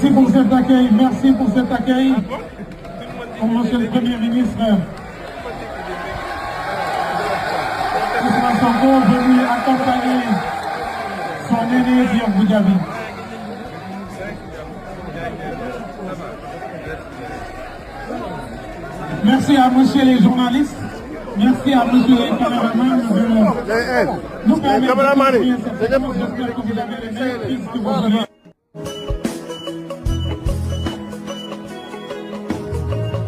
Merci pour cet accueil, merci pour cet accueil. Pour Monsieur le Premier ministre, Ousmane Sonko venu accompagner son aîné Diop Goudiaby. Merci à monsieur les journalistes, merci à monsieur les caméramans de nous permettre de continuer cette séquence. J'espère que vous avez aimé puisque vous auriez